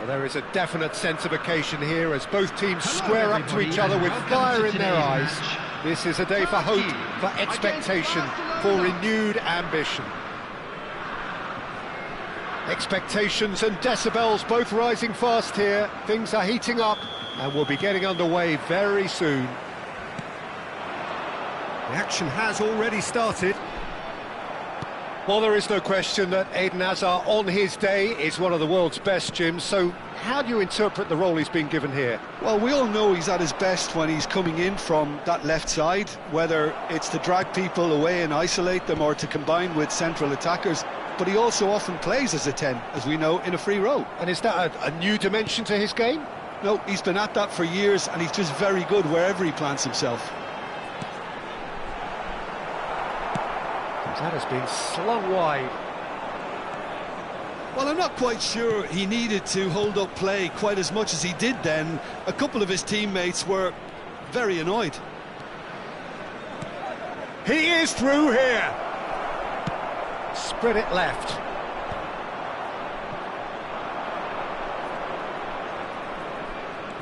Well, there is a definite sense of occasion here as both teams square up to each other with fire in their eyes. This is a day for hope, for expectation, for renewed ambition. Expectations and decibels both rising fast here. Things are heating up and we'll be getting underway very soon. The action has already started. Well, there is no question that Eden Hazard on his day is one of the world's best, Jim, so how do you interpret the role he's been given here? Well, we all know he's at his best when he's coming in from that left side, whether it's to drag people away and isolate them or to combine with central attackers, but he also often plays as a 10, as we know, in a free role. And is that a new dimension to his game? No, he's been at that for years and he's just very good wherever he plants himself. That has been slung wide. Well, I'm not quite sure he needed to hold up play quite as much as he did then. A couple of his teammates were very annoyed. He is through here. Spread it left.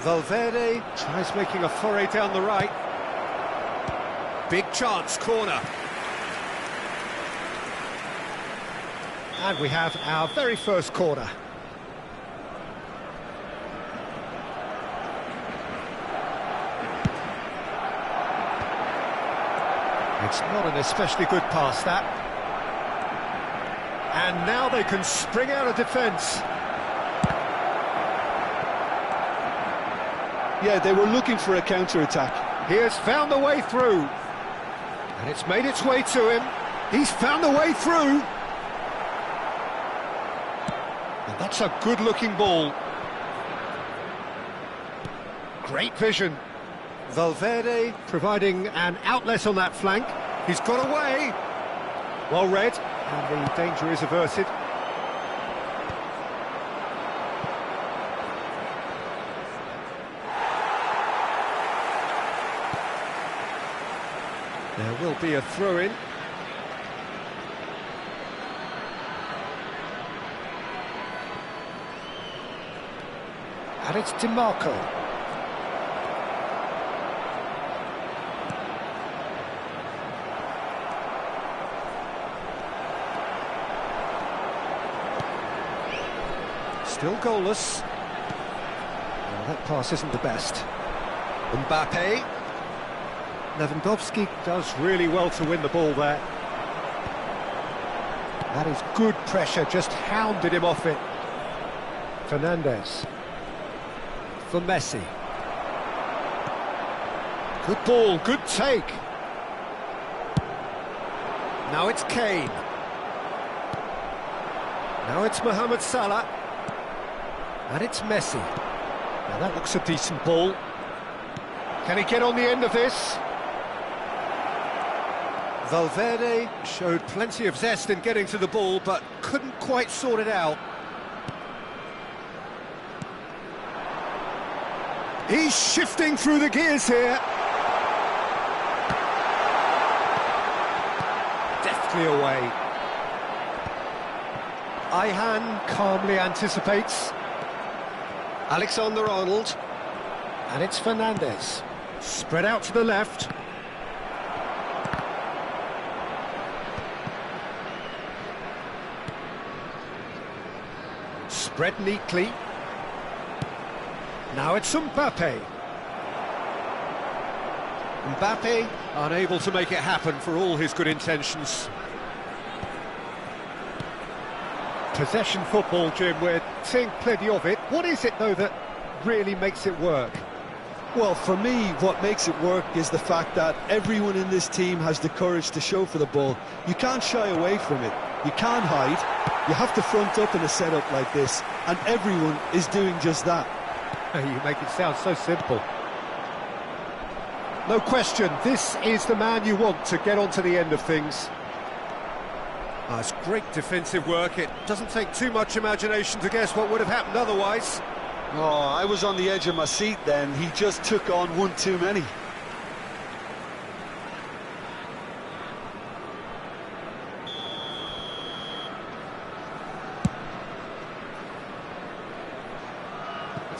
Valverde tries making a foray down the right. Big chance, corner. And we have our very first corner. It's not an especially good pass, that. And now they can spring out of defence. Yeah, they were looking for a counter-attack. He has found the way through. And it's made its way to him. He's found the way through. And that's a good-looking ball. Great vision. Valverde providing an outlet on that flank. He's got away. Well read, and the danger is averted. There will be a throw-in. And it's DiMarco. Still goalless. Well, that pass isn't the best. Mbappe. Lewandowski does really well to win the ball there. That is good pressure, just hounded him off it. Fernandes. For Messi. Good ball, good take. Now it's Kane. Now it's Mohamed Salah. And it's Messi. Now that looks a decent ball. Can he get on the end of this? Valverde showed plenty of zest in getting to the ball, but couldn't quite sort it out. He's shifting through the gears here. Deftly away. Ayhan calmly anticipates. Alexander-Arnold. And it's Fernandes. Spread out to the left. Spread neatly. Now it's Mbappe. Mbappe unable to make it happen for all his good intentions. Possession football, Jim, we're seeing plenty of it. What is it, though, that really makes it work? Well, for me, what makes it work is the fact that everyone in this team has the courage to show for the ball. You can't shy away from it. You can't hide. You have to front up in a setup like this, and everyone is doing just that. You make it sound so simple. No question, this is the man you want to get on to the end of things. It's great defensive work. It doesn't take too much imagination to guess what would have happened otherwise. Oh, I was on the edge of my seat then. He just took on one too many.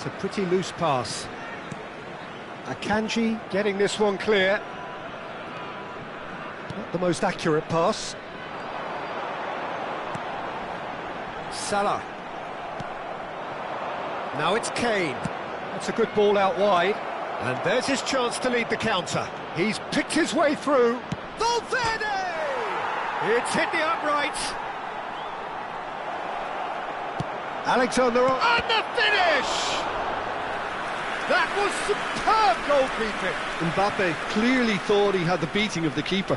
It's a pretty loose pass. Akanji getting this one clear. Not the most accurate pass. Salah. Now it's Kane. That's a good ball out wide. And there's his chance to lead the counter. He's picked his way through. Valverde! It's hit the uprights. Alexander and the finish! That was superb goalkeeping. Mbappe clearly thought he had the beating of the keeper.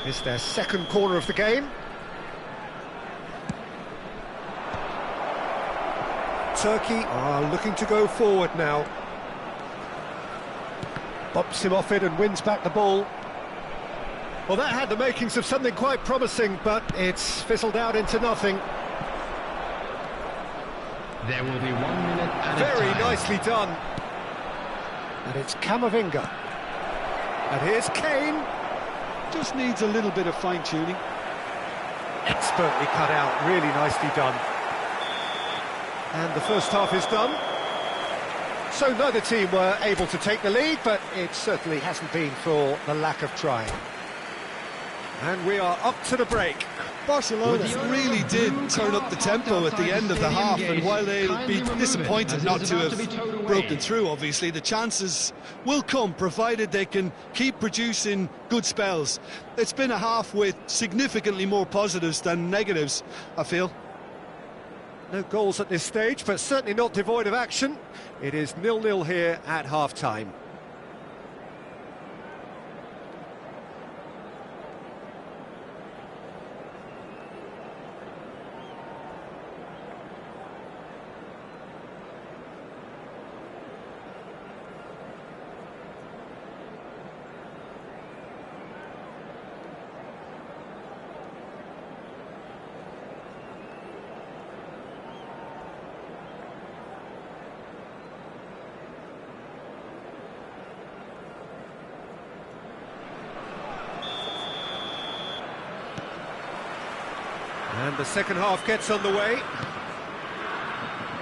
It's their second corner of the game. Turkey are looking to go forward now. Bumps him off it and wins back the ball. Well, that had the makings of something quite promising, but it's fizzled out into nothing. There will be 1 minute at Very a time. nicely done. And it's Camavinga. And here's Kane. Just needs a little bit of fine-tuning. Expertly cut out, really nicely done. And the first half is done. So neither team were able to take the lead, but it certainly hasn't been for the lack of trying. And we are up to the break. Barcelona really did turn up the tempo at the end of the half, and while they'll be disappointed not to have broken through, obviously, the chances will come, provided they can keep producing good spells. It's been a half with significantly more positives than negatives, I feel. No goals at this stage, but certainly not devoid of action. It is 0-0 here at half-time. And the second half gets underway.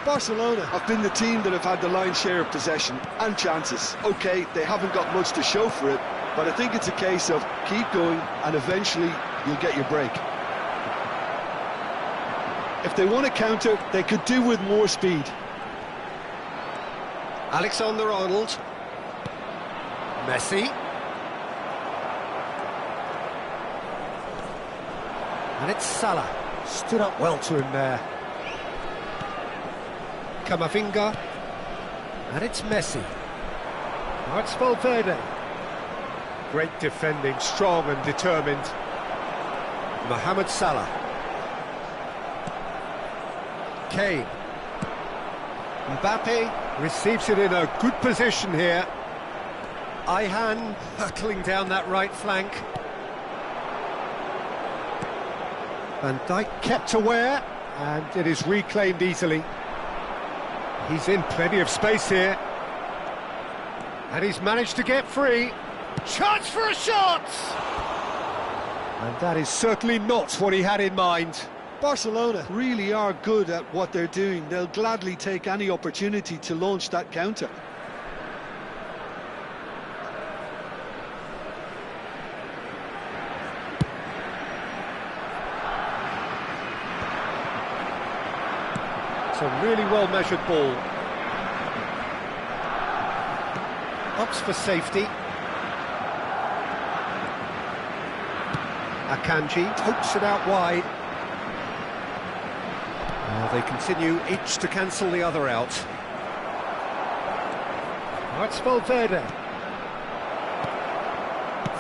Barcelona have been the team that have had the lion's share of possession and chances. OK, they haven't got much to show for it, but I think it's a case of keep going and eventually you'll get your break. If they want to counter, they could do with more speed. Alexander-Arnold. Messi. And it's Salah. Stood up well to him there. Camavinga. And it's Messi. Now it's Valverde. Great defending, strong and determined. Mohamed Salah. Kane. Mbappe receives it in a good position here. Ayhan hurtling down that right flank. Van Dijk kept aware, and it is reclaimed easily. He's in plenty of space here. And he's managed to get free. Chance for a shot! And that is certainly not what he had in mind. Barcelona really are good at what they're doing. They'll gladly take any opportunity to launch that counter. It's a really well-measured ball. Opts for safety. Akanji pokes it out wide. They continue each to cancel the other out. That's Valverde.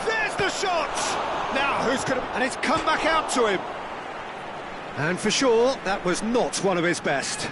There's the shot! Now, who's going to... And it's come back out to him. And for sure, that was not one of his best.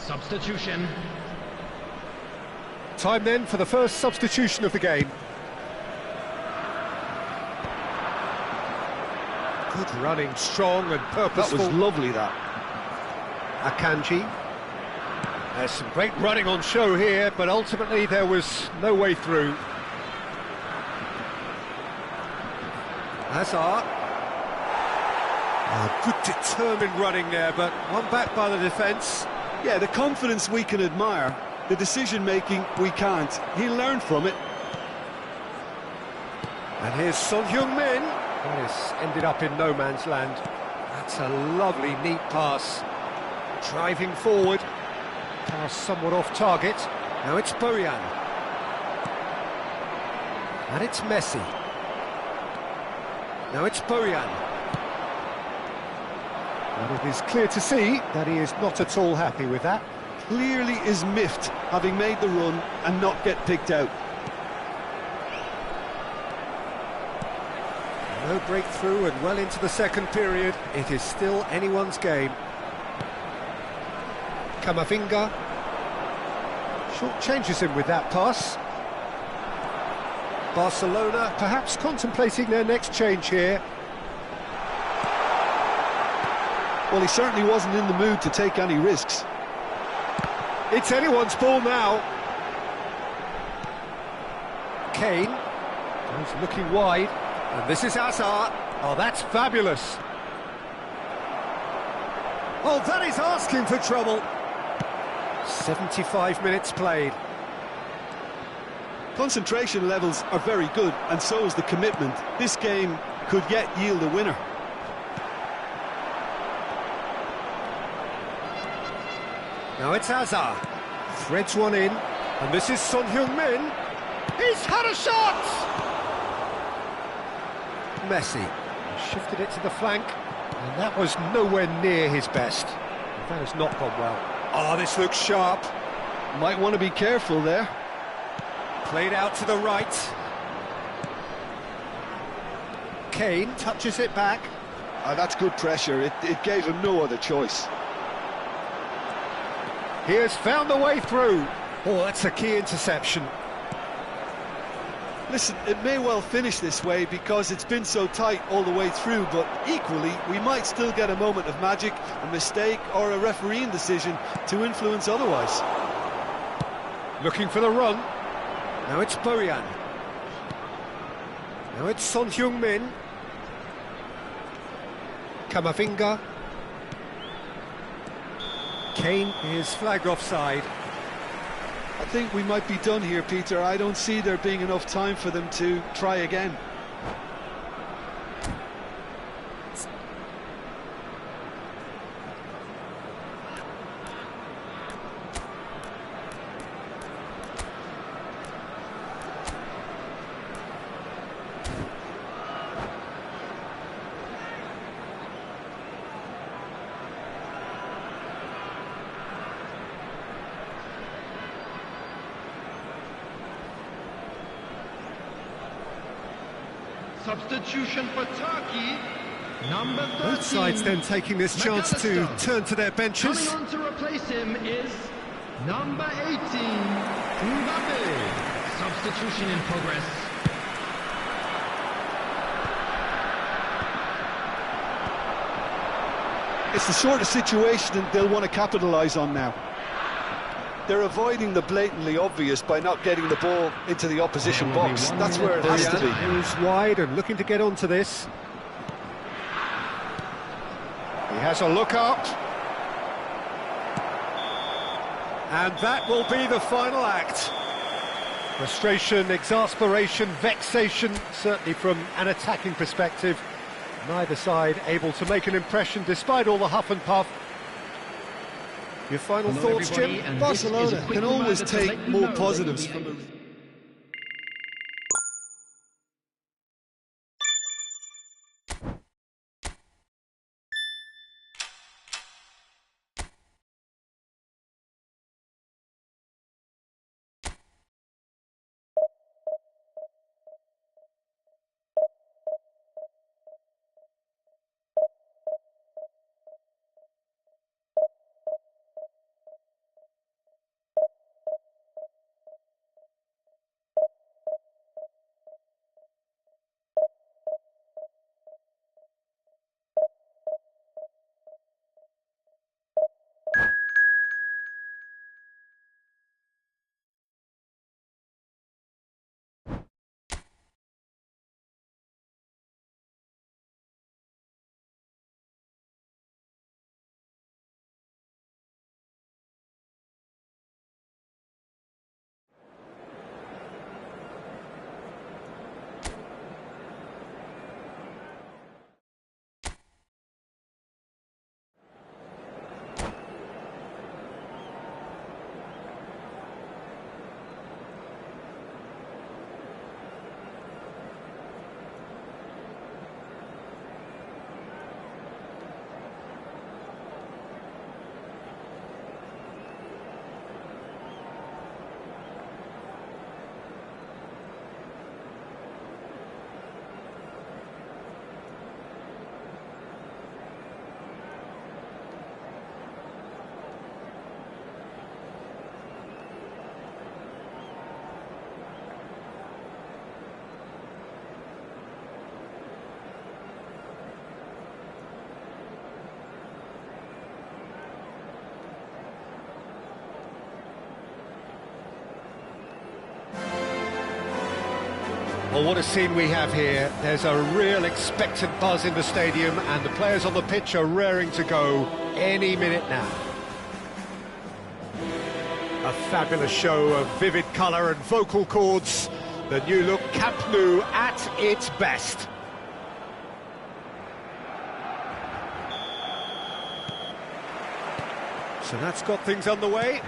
Substitution. Time then for the first substitution of the game. Good running, strong and purposeful. That was lovely, that. Akanji. There's some great running on show here, but ultimately there was no way through. Hazard. Good determined running there, but one back by the defence. Yeah, the confidence we can admire, the decision-making we can't. He learned from it. And here's Son Heung-min. That has ended up in no man's land. That's a lovely, neat pass. Driving forward. Pass somewhat off target. Now it's Bojan. And it's Messi. Now it's Bojan. And it is clear to see that he is not at all happy with that. Clearly is miffed, having made the run and not get picked out. No breakthrough and well into the second period. It is still anyone's game. Camavinga. Short changes him with that pass. Barcelona perhaps contemplating their next change here. Well, he certainly wasn't in the mood to take any risks. It's anyone's ball now. Kane goes looking wide, and this is Hazard. Oh, that's fabulous. Oh, that is asking for trouble. 75 minutes played. Concentration levels are very good, and so is the commitment. This game could yet yield a winner. Now it's Hazard. Threads one in, and this is Son Heung-min. He's had a shot! Messi shifted it to the flank, and that was nowhere near his best. That has not gone well. Oh, this looks sharp. Might want to be careful there. Played out to the right. Kane touches it back. That's good pressure. It gave him no other choice. He has found the way through. Oh, that's a key interception. Listen, it may well finish this way because it's been so tight all the way through, but equally, we might still get a moment of magic, a mistake, or a refereeing decision to influence otherwise. Looking for the run. Now it's Bojan. Now it's Son Heung-min. Camavinga. Kane is flagged offside. I think we might be done here, Peter. I don't see there being enough time for them to try again. Substitution for Turkey, number 13. Both sides then taking this chance to McAllister. turn to their benches. Coming on to replace him is number 18, Mbappe. Substitution in progress. It's the sort of situation that they'll want to capitalise on now. They're avoiding the blatantly obvious by not getting the ball into the opposition There will be box. 1 That's where it minute has to be. Who's wide and looking to get onto this. He has a look up. And that will be the final act. Frustration, exasperation, vexation, certainly from an attacking perspective. Neither side able to make an impression despite all the huff and puff. Your final Hello, thoughts, everybody, Jim? and this is a Barcelona quick can always reminder to let take you more know that positives there will from be a... Well, what a scene we have here. There's a real expectant buzz in the stadium and the players on the pitch are raring to go any minute now. A fabulous show of vivid colour and vocal cords. The new look Camp Nou at its best. So that's got things underway.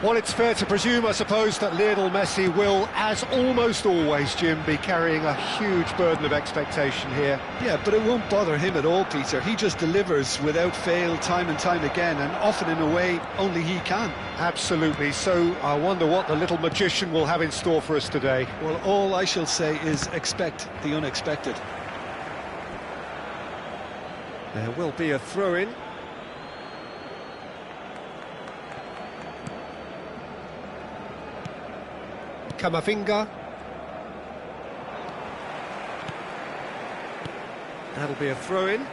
Well, it's fair to presume, I suppose, that Lionel Messi will, as almost always, Jim, be carrying a huge burden of expectation here. Yeah, but it won't bother him at all, Peter. He just delivers without fail time and time again, and often in a way only he can. Absolutely. So I wonder what the little magician will have in store for us today. Well, all I shall say is expect the unexpected. There will be a throw-in. Camavinga. That'll be a throw-in.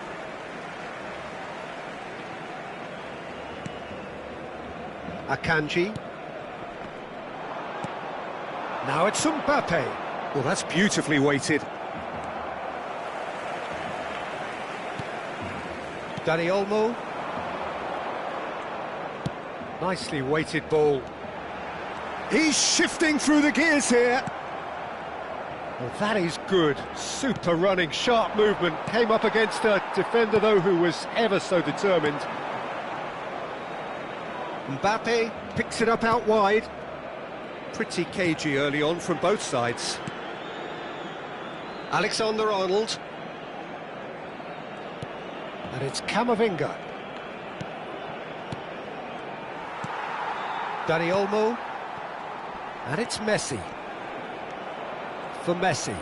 Akanji. Now it's Mbappe. Well, that's beautifully weighted. Dani Olmo. Nicely weighted ball. He's shifting through the gears here. Well, that is good. Super running, sharp movement. Came up against a defender, though, who was ever so determined. Mbappe picks it up out wide. Pretty cagey early on from both sides. Alexander-Arnold. And it's Camavinga. Dani Olmo. And it's Messi. For Messi.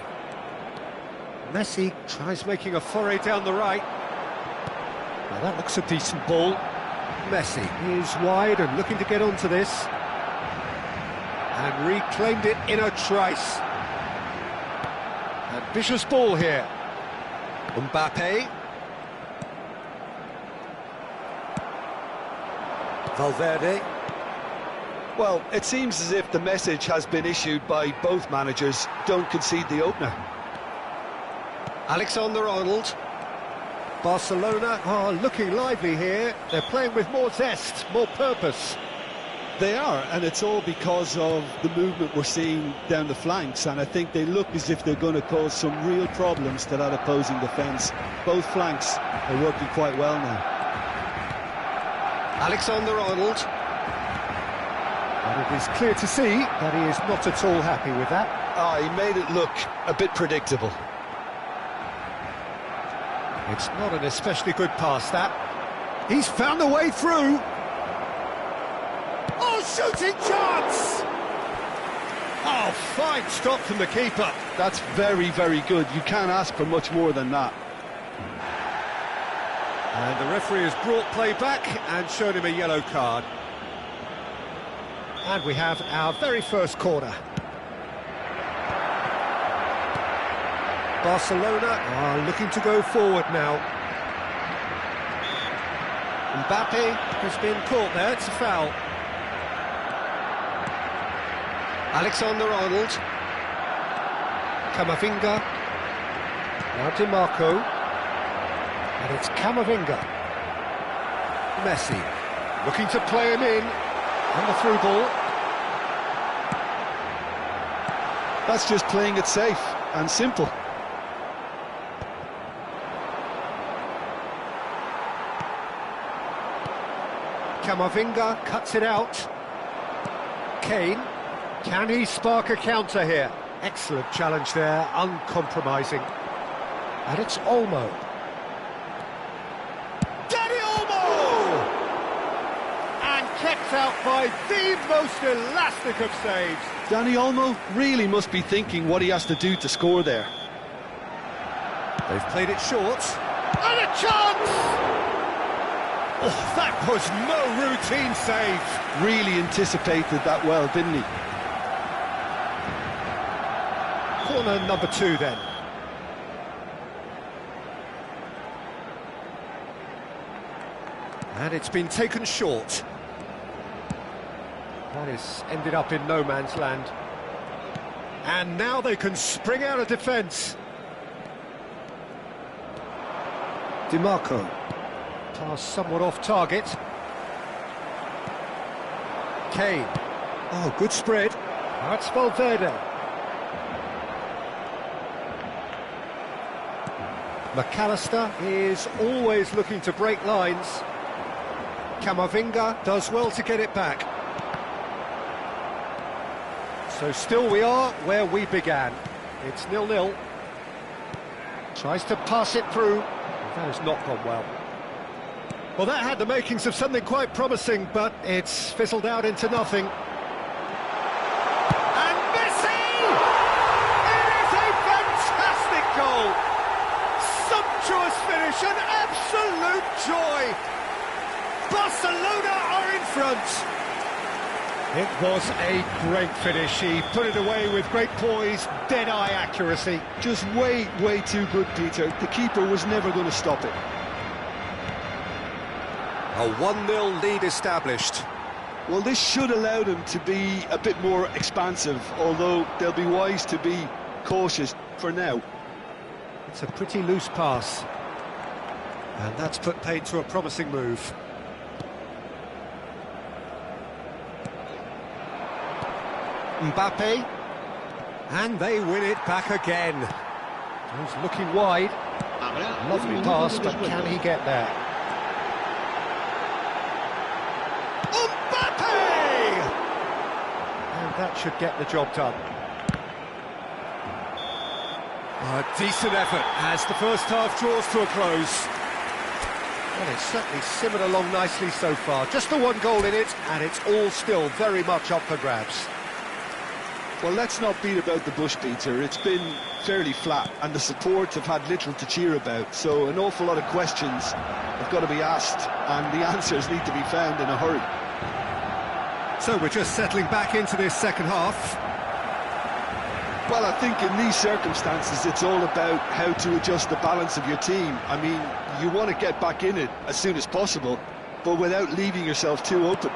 Messi tries making a foray down the right. Now that looks a decent ball. Messi is wide and looking to get onto this. And reclaimed it in a trice. Ambitious ball here. Mbappe. Valverde. Well, it seems as if the message has been issued by both managers: don't concede the opener. Alexander-Arnold. Barcelona are looking lively here. They're playing with more zest, more purpose. They are, and it's all because of the movement we're seeing down the flanks, and I think they look as if they're going to cause some real problems to that opposing defence. Both flanks are working quite well now. Alexander-Arnold. And it is clear to see that he is not at all happy with that. He made it look a bit predictable. It's not an especially good pass, that. He's found a way through. Oh, shooting chance! Oh, fine stop from the keeper. That's very, very good. You can't ask for much more than that. And the referee has brought play back and shown him a yellow card. And we have our very first corner. Barcelona are looking to go forward now. Mbappe has been caught there, it's a foul. Alexander-Arnold. Camavinga. Now Dimarco. And it's Camavinga. Messi. Looking to play him in. And the through ball. That's just playing it safe and simple. Camavinga cuts it out. Kane. Can he spark a counter here? Excellent challenge there, uncompromising. And it's Olmo. Dani Olmo! And kept out by the most elastic of saves. Dani Olmo really must be thinking what he has to do to score there. They've played it short. And a chance! Oh, that was no routine save. Really anticipated that well, didn't he? Corner number 2 then. And it's been taken short. That has ended up in no man's land. And now they can spring out of defence. Dimarco. Pass somewhat off target. Kane. Oh, good spread. That's Valverde. McAllister is always looking to break lines. Camavinga does well to get it back. So still we are where we began. It's 0-0. Tries to pass it through. That has not gone well. Well, that had the makings of something quite promising, but it's fizzled out into nothing. And Messi! It is a fantastic goal! Sumptuous finish, an absolute joy! Barcelona are in front! It was a great finish. He put it away with great poise, dead-eye accuracy. Just way too good, Peter. The keeper was never going to stop it. A 1-0 lead established. Well, this should allow them to be a bit more expansive, although they'll be wise to be cautious for now. It's a pretty loose pass. And that's put paid to a promising move. Mbappe. And they win it back again. He's looking wide. Lovely pass, but can he get there? That should get the job done. A decent effort as the first half draws to a close. Well, it's certainly simmered along nicely so far. Just the one goal in it, and it's all still very much up for grabs. Well, let's not beat about the bush, Peter. It's been fairly flat, and the support have had little to cheer about. So an awful lot of questions have got to be asked, and the answers need to be found in a hurry. So we're just settling back into this second half. Well, I think in these circumstances, it's all about how to adjust the balance of your team. I mean, you want to get back in it as soon as possible, but without leaving yourself too open.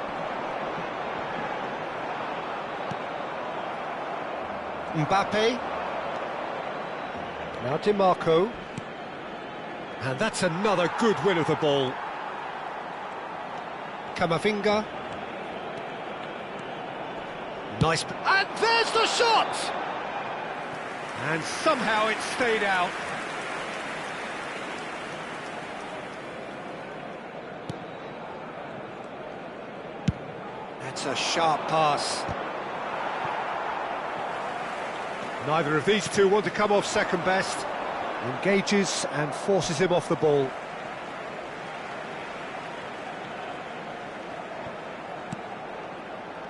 Mbappe. Now DiMarco. And that's another good win of the ball. Camavinga. Nice. And there's the shot! And somehow it stayed out. That's a sharp pass. Neither of these two want to come off second best. Engages and forces him off the ball.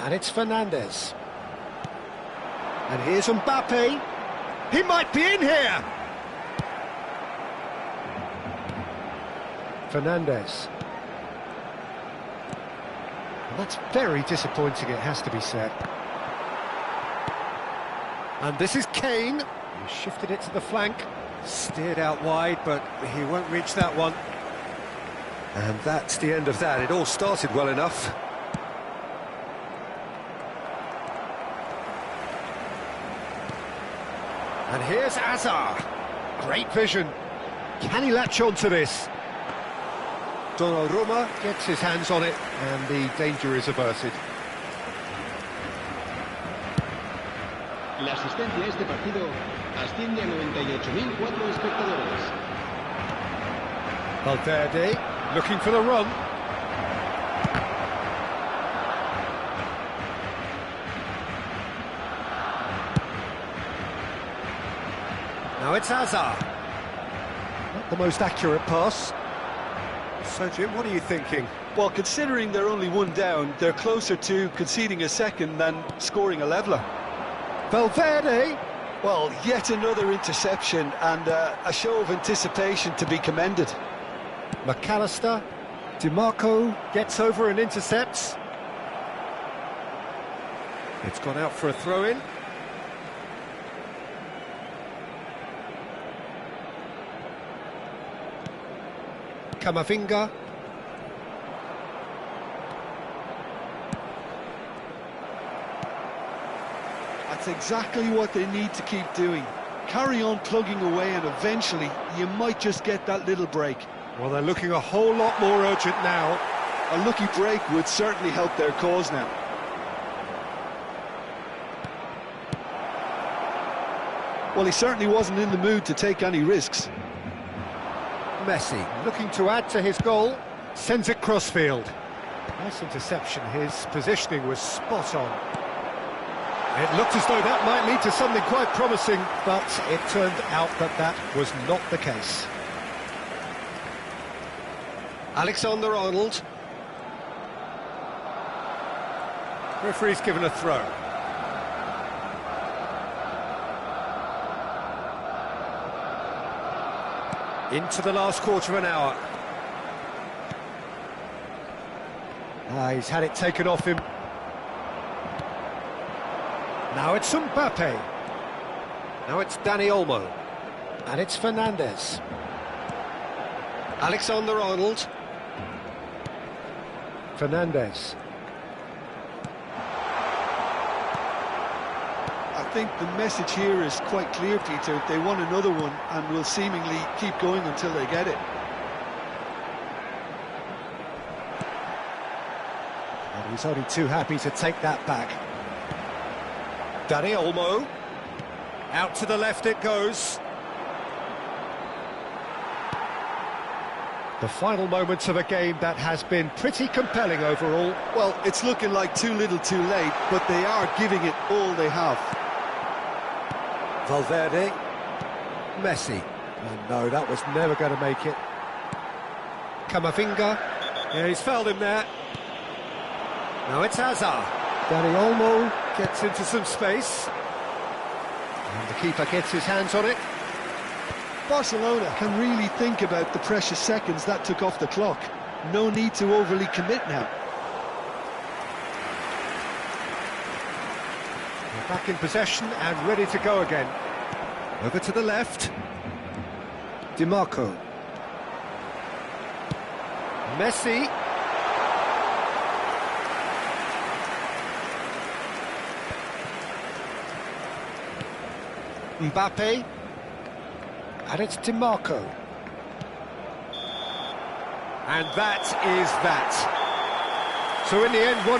And it's Fernandes. And here's Mbappe. He might be in here! Fernandes. And that's very disappointing, it has to be said. And this is Kane. He shifted it to the flank. Steered out wide, but he won't reach that one. And that's the end of that. It all started well enough. And here's Hazard. Great vision. Can he latch on to this? Donnarumma gets his hands on it, and the danger is averted. La asistencia a este partido asciende a 98.004 espectadores. Valverde looking for the run. Now it's Hazard. Not the most accurate pass. So, Jim, what are you thinking? Well, considering they're only one down, they're closer to conceding a second than scoring a leveller. Valverde! Well, yet another interception and a show of anticipation to be commended. McAllister. DiMarco gets over and intercepts. It's gone out for a throw-in. Camavinga. That's exactly what they need to keep doing. Carry on plugging away, and eventually you might just get that little break. Well, they're looking a whole lot more urgent now. A lucky break would certainly help their cause now. Well, he certainly wasn't in the mood to take any risks. Messi looking to add to his goal, sends it crossfield. Nice interception, his positioning was spot on. It looked as though that might lead to something quite promising, but it turned out that that was not the case. Alexander-Arnold. Referee's given a throw. Into the last quarter of an hour. He's had it taken off him. Now it's Mbappe. Now it's Dani Olmo. And it's Fernandes. Alexander-Arnold. Fernandes. I think the message here is quite clear, Peter. They want another one and will seemingly keep going until they get it. And he's only too happy to take that back. Dani Olmo. Out to the left it goes. The final moments of a game that has been pretty compelling overall. Well, it's looking like too little too late, but they are giving it all they have. Valverde. Messi. Oh, no, that was never going to make it. Camavinga. Yeah, he's fouled him there. Now it's Hazard. Dani Olmo gets into some space. And the keeper gets his hands on it. Barcelona can really think about the precious seconds that took off the clock. No need to overly commit now. They're back in possession and ready to go again. Over to the left. DiMarco. Messi. Mbappe. And it's DiMarco. And that is that. So in the end, one